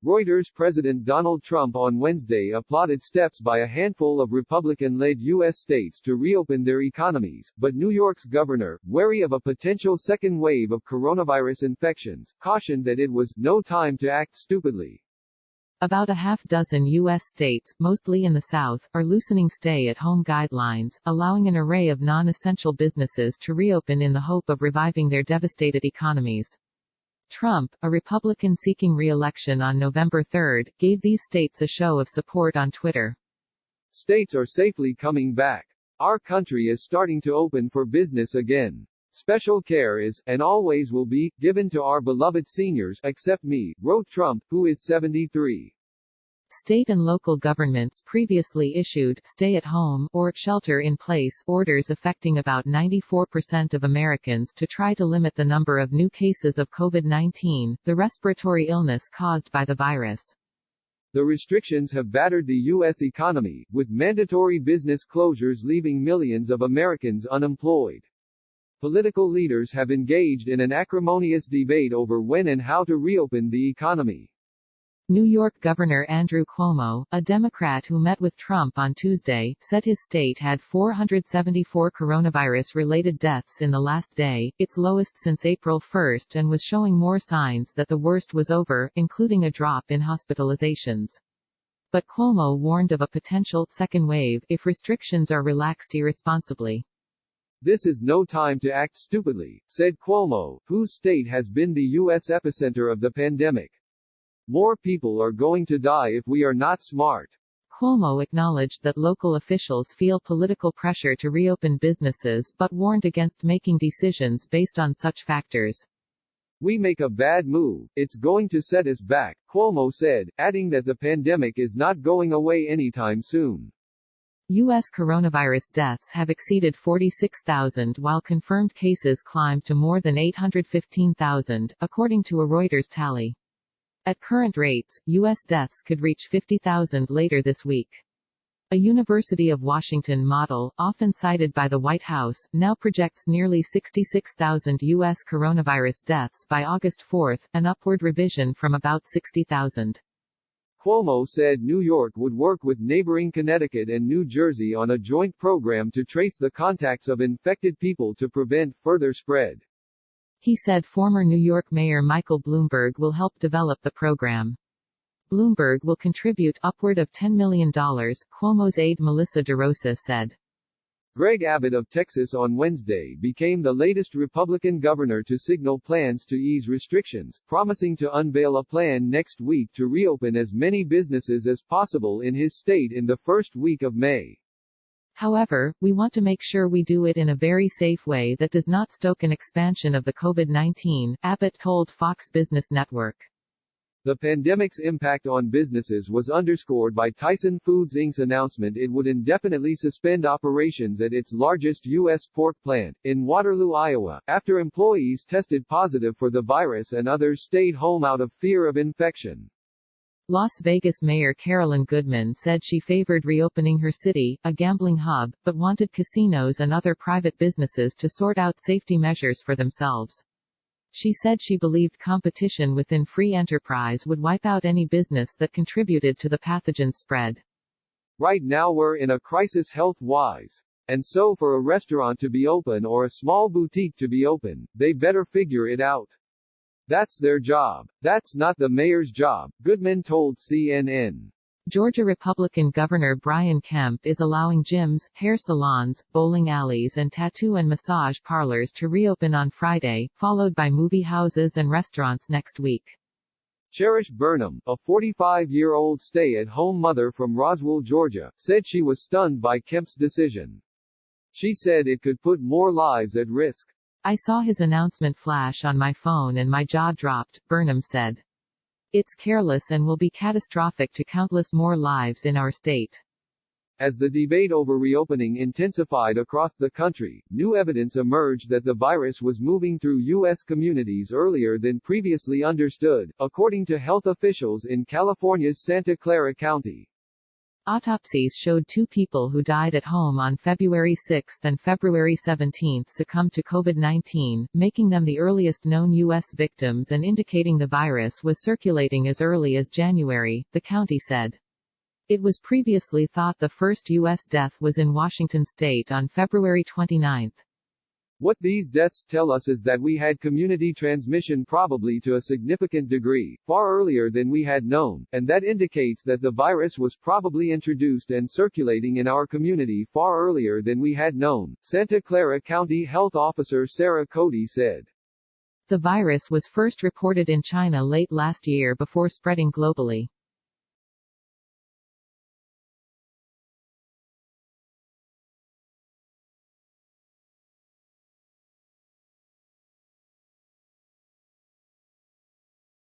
Reuters President Donald Trump on Wednesday applauded steps by a handful of Republican-led U.S. states to reopen their economies, but New York's governor, wary of a potential second wave of coronavirus infections, cautioned that it was no time to act stupidly. About a half-dozen U.S. states, mostly in the South, are loosening stay-at-home guidelines, allowing an array of non-essential businesses to reopen in the hope of reviving their devastated economies. Trump, a Republican seeking re-election on November 3, gave these states a show of support on Twitter. States are safely coming back. Our country is starting to open for business again. Special care is, and always will be, given to our beloved seniors, except me, wrote Trump, who is 73. State and local governments previously issued stay-at-home or shelter-in-place orders affecting about 94% of Americans to try to limit the number of new cases of COVID-19, the respiratory illness caused by the virus. The restrictions have battered the U.S. economy, with mandatory business closures leaving millions of Americans unemployed. Political leaders have engaged in an acrimonious debate over when and how to reopen the economy. New York Governor Andrew Cuomo, a Democrat who met with Trump on Tuesday, said his state had 474 coronavirus-related deaths in the last day, its lowest since April 1, and was showing more signs that the worst was over, including a drop in hospitalizations. But Cuomo warned of a potential second wave if restrictions are relaxed irresponsibly. This is no time to act stupidly, said Cuomo, whose state has been the U.S. epicenter of the pandemic. More people are going to die if we are not smart. Cuomo acknowledged that local officials feel political pressure to reopen businesses but warned against making decisions based on such factors. We make a bad move, it's going to set us back, Cuomo said, adding that the pandemic is not going away anytime soon. U.S. coronavirus deaths have exceeded 46,000 while confirmed cases climbed to more than 815,000, according to a Reuters tally. At current rates, U.S. deaths could reach 50,000 later this week. A University of Washington model, often cited by the White House, now projects nearly 66,000 U.S. coronavirus deaths by August 4, an upward revision from about 60,000. Cuomo said New York would work with neighboring Connecticut and New Jersey on a joint program to trace the contacts of infected people to prevent further spread. He said former New York Mayor Michael Bloomberg will help develop the program. Bloomberg will contribute upward of $10 million, Cuomo's aide Melissa DeRosa said. Greg Abbott of Texas on Wednesday became the latest Republican governor to signal plans to ease restrictions, promising to unveil a plan next week to reopen as many businesses as possible in his state in the first week of May. However, we want to make sure we do it in a very safe way that does not stoke an expansion of the COVID-19, Abbott told Fox Business Network. The pandemic's impact on businesses was underscored by Tyson Foods Inc.'s announcement it would indefinitely suspend operations at its largest U.S. pork plant, in Waterloo, Iowa, after employees tested positive for the virus and others stayed home out of fear of infection. Las Vegas Mayor Carolyn Goodman said she favored reopening her city, a gambling hub, but wanted casinos and other private businesses to sort out safety measures for themselves. She said she believed competition within free enterprise would wipe out any business that contributed to the pathogen's spread. Right now we're in a crisis health-wise. And so for a restaurant to be open or a small boutique to be open, they better figure it out. That's their job. That's not the mayor's job, Goodman told CNN. Georgia Republican Governor Brian Kemp is allowing gyms, hair salons, bowling alleys and tattoo and massage parlors to reopen on Friday, followed by movie houses and restaurants next week. Cherish Burnham, a 45-year-old stay-at-home mother from Roswell, Georgia, said she was stunned by Kemp's decision. She said it could put more lives at risk. I saw his announcement flash on my phone and my jaw dropped, Burnham said. It's careless and will be catastrophic to countless more lives in our state. As the debate over reopening intensified across the country, new evidence emerged that the virus was moving through U.S. communities earlier than previously understood, according to health officials in California's Santa Clara County. Autopsies showed 2 people who died at home on February 6 and February 17 succumbed to COVID-19, making them the earliest known U.S. victims and indicating the virus was circulating as early as January, the county said. It was previously thought the first U.S. death was in Washington state on February 29. What these deaths tell us is that we had community transmission probably to a significant degree, far earlier than we had known, and that indicates that the virus was probably introduced and circulating in our community far earlier than we had known, Santa Clara County Health Officer Sarah Cody said. The virus was first reported in China late last year before spreading globally.